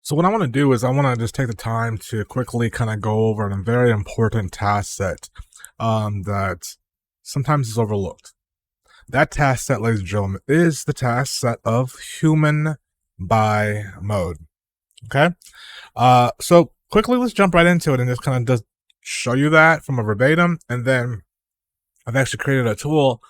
So what I want to do is I want to just take the time to quickly kind of go over a very important task set that sometimes is overlooked. That task set, ladies and gentlemen, is the task set of human buy mode. Okay? So quickly, let's jump right into it and just kind of just show you that from a verbatim. And then I've actually created a tool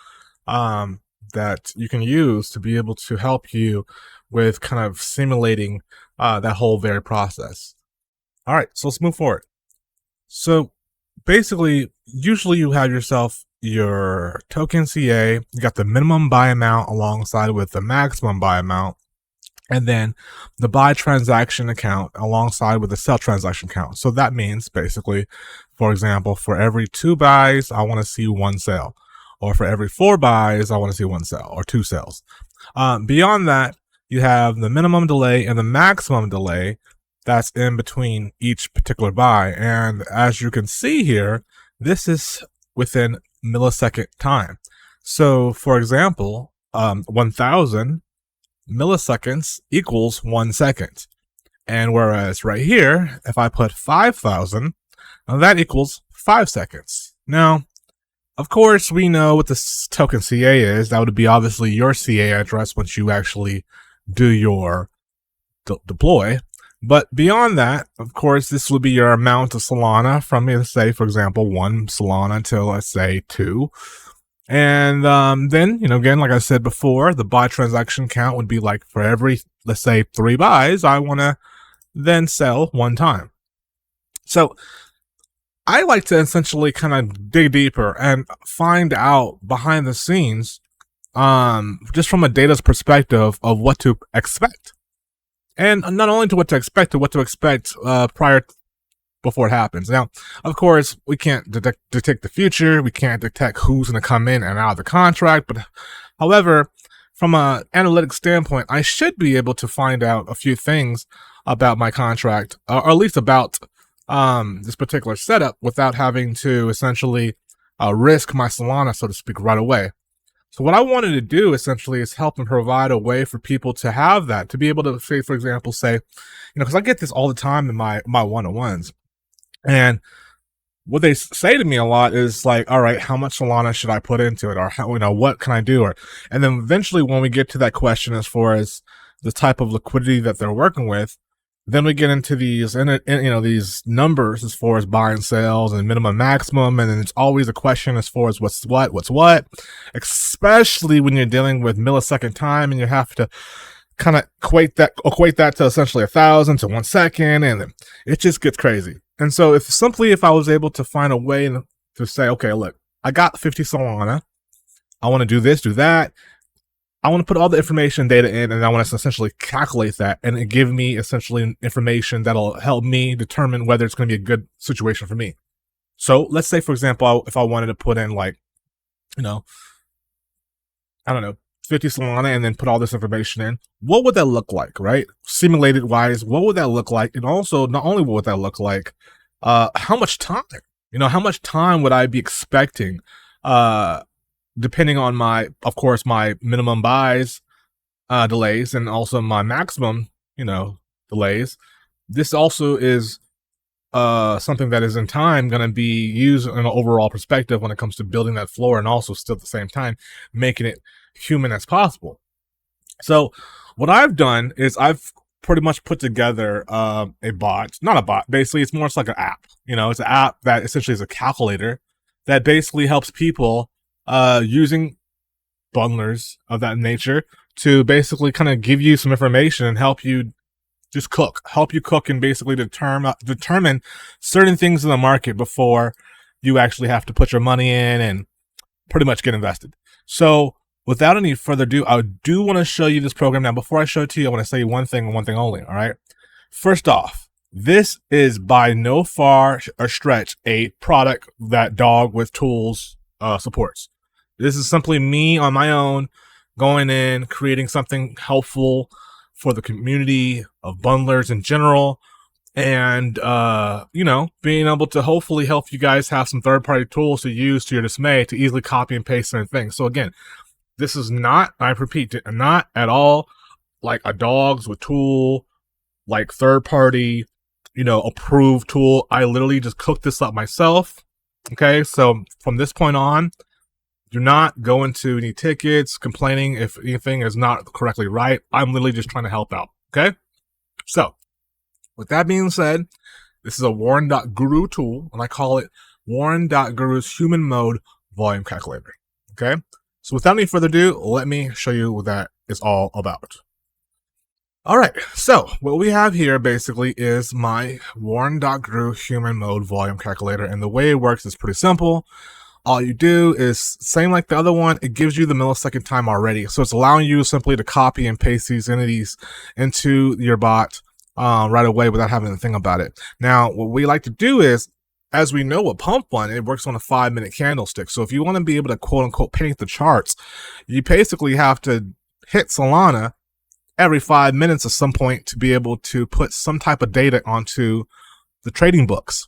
that you can use to be able to help you with kind of simulating that whole very process. All right, so let's move forward. So basically, usually you have yourself your token CA, you got the minimum buy amount alongside with the maximum buy amount, and then the buy transaction account alongside with the sell transaction count. So that means basically, for example, for every 2 buys, I want to see 1 sell. Or for every 4 buys, I want to see 1 sell or 2 sells. Beyond that, you have the minimum delay and the maximum delay that's in between each particular buy. And as you can see here, this is within millisecond time. So for example, 1000 milliseconds equals 1 second. And whereas right here, if I put 5000, that equals 5 seconds. Now, of course, we know what this token CA is. That would be obviously your CA address once you actually do your deploy. But beyond that, of course, this would be your amount of Solana from, let's say, for example, 1 Solana to, let's say, 2. And then, again, like I said before, the buy transaction count would be like for every, let's say, 3 buys, I want to then sell 1 time. So I like to essentially kind of dig deeper and find out behind the scenes, just from a data's perspective of what to expect. And not only to what to expect, before it happens. Now, of course, we can't detect the future. We can't detect who's going to come in and out of the contract. But however, from an analytics standpoint, I should be able to find out a few things about my contract, or at least about this particular setup without having to essentially risk my Solana, so to speak, right away. So what I wanted to do essentially is help and provide a way for people to have that, to be able to say, for example, because I get this all the time in my one-on-ones. And what they say to me a lot is like, all right, how much Solana should I put into it? Or how, what can I do? And then eventually when we get to that question, as far as the type of liquidity that they're working with, then we get into these, these numbers as far as buy and sales and minimum, maximum, and then it's always a question as far as what's what, especially when you're dealing with millisecond time and you have to kind of equate that to essentially 1,000 to 1 second, and it just gets crazy. And so if I was able to find a way to say, okay, look, I got 50 Solana, I want to do this, do that. I want to put all the information data in, and I want to essentially calculate that and give me essentially information that'll help me determine whether it's going to be a good situation for me. So let's say, for example, if I wanted to put in 50 Solana and then put all this information in, what would that look like, right? Simulated wise, what would that look like? And also, not only what would that look like, how much time? How much time would I be expecting? Depending on my minimum buys delays and also my maximum, delays. This also is something that is in time going to be used in an overall perspective when it comes to building that floor, and also still at the same time making it human as possible. So what I've done is I've pretty much put together not a bot, basically it's more like an app. It's an app that essentially is a calculator that basically helps people using bundlers of that nature to basically kind of give you some information and help you cook and basically determine certain things in the market before you actually have to put your money in and pretty much get invested. So without any further ado, I do want to show you this program. Now, before I show it to you, I want to say one thing and one thing only. All right. First off, this is by no far or stretch a product that DogWifTools supports. This is simply me on my own going in, creating something helpful for the community of bundlers in general, and being able to hopefully help you guys have some third-party tools to use to your dismay to easily copy and paste certain things. So again, this is not, I repeat, not at all like a DogWifTools like third party, approved tool. I literally just cooked this up myself. Okay, so from this point on, do not go into any tickets complaining if anything is not correctly right. I'm literally just trying to help out. Okay, so with that being said, this is a Warren.guru tool, and I call it Warren.guru's human mode volume calculator. Okay, so without any further ado, let me show you what that is all about. All right, so what we have here basically is my Warren.guru human mode volume calculator, and the way it works is pretty simple. All you do is, same like the other one, it gives you the millisecond time already. So it's allowing you simply to copy and paste these entities into your bot right away without having to think about it. Now, what we like to do is, as we know with Pump.fun, it works on a 5-minute candlestick. So if you want to be able to quote unquote paint the charts, you basically have to hit Solana every 5 minutes at some point to be able to put some type of data onto the trading books.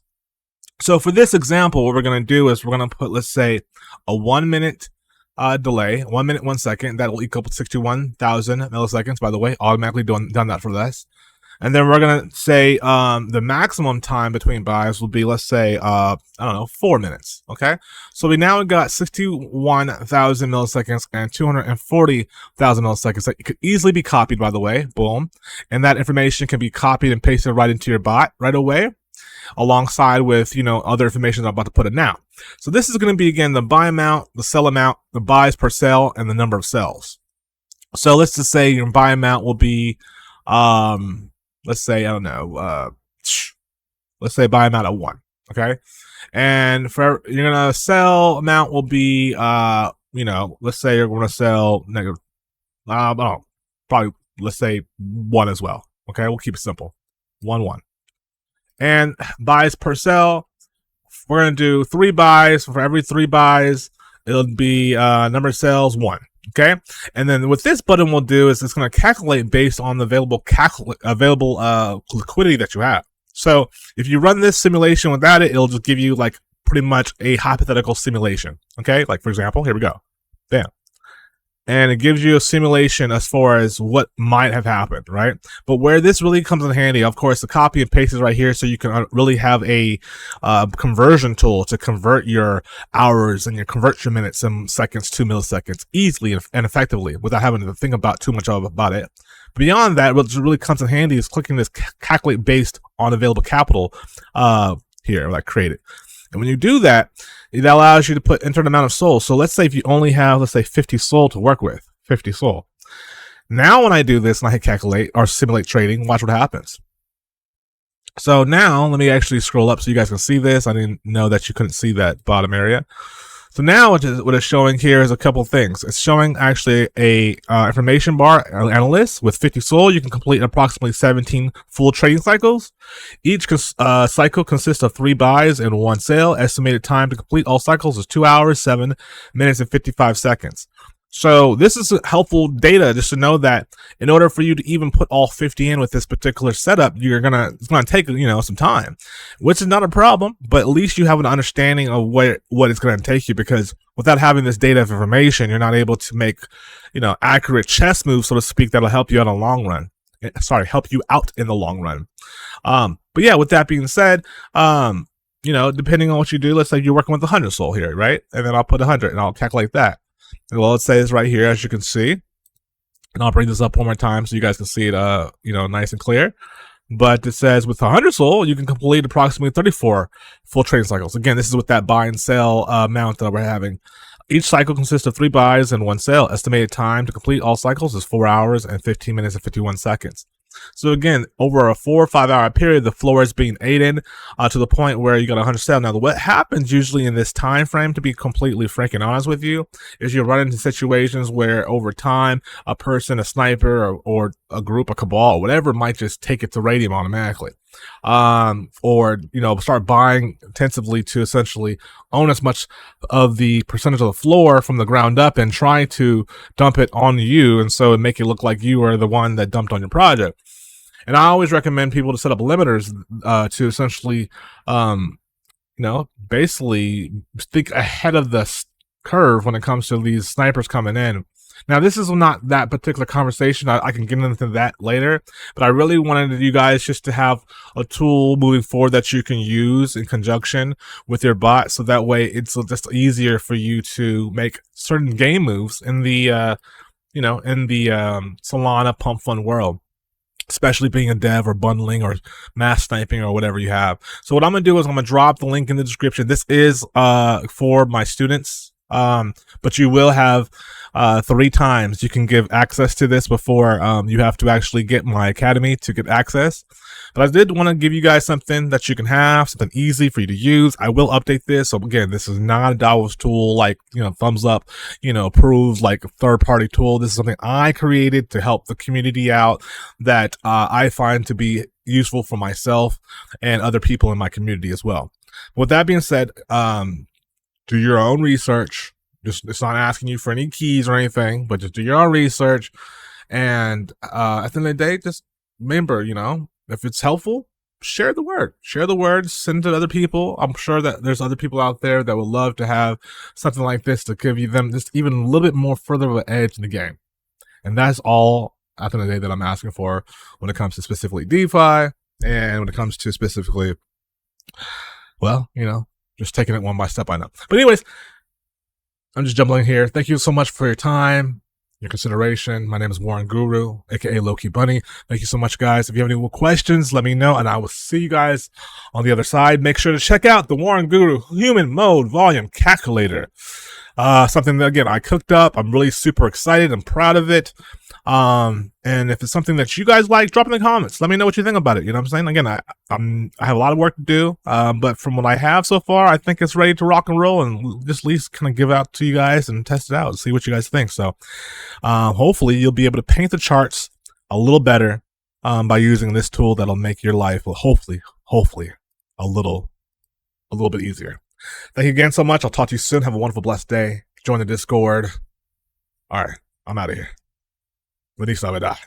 So for this example, what we're going to do is we're going to put, let's say, a 1 minute delay, 1 minute, 1 second. That will equal 61,000 milliseconds, by the way, automatically done that for this. And then we're going to say the maximum time between buys will be, let's say, I don't know, 4 minutes. Okay. So we now got 61,000 milliseconds and 240,000 milliseconds that could easily be copied, by the way. Boom. And that information can be copied and pasted right into your bot right away, alongside with, other information I'm about to put in now. So this is going to be, again, the buy amount, the sell amount, the buys per sell, and the number of sells. So let's just say your buy amount will be, let's say, I don't know, let's say buy amount at 1, okay? And for you're gonna sell amount will be, let's say you're gonna sell negative, probably let's say 1 as well, okay? We'll keep it simple, 1, 1. And buys per sell, we're gonna do 3 buys. For every 3 buys, it'll be number of sales 1. Okay, and then what this button will do is it's going to calculate based on the available liquidity that you have. So if you run this simulation without it, it'll just give you like pretty much a hypothetical simulation. Okay, like for example, here we go, bam, and it gives you a simulation as far as what might have happened, right? But where this really comes in handy, of course, the copy and paste is right here, so you can really have a conversion tool to convert your hours and convert your minutes and seconds to milliseconds easily and effectively without having to think about too much about it. Beyond that, what really comes in handy is clicking this calculate based on available capital here, like create it. And when you do that, it allows you to enter an amount of SOL. So let's say if you only have, let's say 50 SOL to work with, 50 SOL. Now when I do this and I hit calculate or simulate trading, watch what happens. So now let me actually scroll up so you guys can see this. I didn't know that you couldn't see that bottom area. So now what it's showing here is a couple things. It's showing actually a information bar analyst with 50 SOL. You can complete approximately 17 full trading cycles. Each cycle consists of 3 buys and 1 sale. Estimated time to complete all cycles is 2 hours, 7 minutes, and 55 seconds. So this is helpful data just to know that in order for you to even put all 50 in with this particular setup, it's gonna take, some time, which is not a problem, but at least you have an understanding of what it's gonna take you, because without having this data of information, you're not able to make, accurate chess moves, so to speak, that'll help you out in the long run. Help you out in the long run. But yeah, with that being said, depending on what you do, let's say you're working with 100 SOL here, right? And then I'll put 100 and I'll calculate that. Well, let's say it's right here, as you can see, and I'll bring this up one more time so you guys can see it, nice and clear. But it says with 100 SOL, you can complete approximately 34 full trading cycles. Again, this is with that buy and sell amount that we're having. Each cycle consists of 3 buys and 1 sale. Estimated time to complete all cycles is 4 hours and 15 minutes and 51 seconds. So again, over a 4 or 5 hour period, the floor is being aided to the point where you got 100 sell. Now, what happens usually in this time frame, to be completely freaking honest with you, is you run into situations where over time, a person, a sniper, or a group, a cabal, or whatever, might just take it to radium automatically. Or start buying intensively to essentially own as much of the percentage of the floor from the ground up and try to dump it on you, and so it make it look like you are the one that dumped on your project. And I always recommend people to set up limiters to essentially basically think ahead of the curve when it comes to these snipers coming in. Now, this is not that particular conversation. I can get into that later, but I really wanted you guys just to have a tool moving forward that you can use in conjunction with your bot, so that way it's just easier for you to make certain game moves in the Solana Pump.fun world, especially being a dev or bundling or mass sniping or whatever you have. So what I'm going to do is I'm going to drop the link in the description. This is for my students, but you will have 3 times you can give access to this before you have to actually get my academy to get access. But I did want to give you guys something that you can have, something easy for you to use. I will update this. So again, this is not a DAO's tool, like, thumbs up, approved, like a third-party tool. This is something I created to help the community out that I find to be useful for myself and other people in my community as well. With that being said, do your own research. It's not asking you for any keys or anything, but just do your own research. And at the end of the day, just remember, if it's helpful, share the word. Share the word, send it to other people. I'm sure that there's other people out there that would love to have something like this to give them just even a little bit more further of an edge in the game. And that's all at the end of the day that I'm asking for when it comes to specifically DeFi and when it comes to specifically, well, just taking it one by step, I know. But anyways, I'm just jumbling here. Thank you so much for your time, your consideration. My name is Warren Guru, aka Loki Bunny. Thank you so much, guys. If you have any more questions, let me know, and I will see you guys on the other side. Make sure to check out the Warren Guru Human Mode Volume Calculator. Something that, again, I cooked up. I'm really super excited and proud of it. And if it's something that you guys like, drop in the comments. Let me know what you think about it. You know what I'm saying? Again, I have a lot of work to do, but from what I have so far, I think it's ready to rock and roll, and just at least kind of give out to you guys and test it out and see what you guys think. So, hopefully you'll be able to paint the charts a little better, by using this tool that'll make your life, well, hopefully a little bit easier. Thank you again so much. I'll talk to you soon. Have a wonderful, blessed day. Join the Discord. All right. I'm out of here. Feliz Navidad.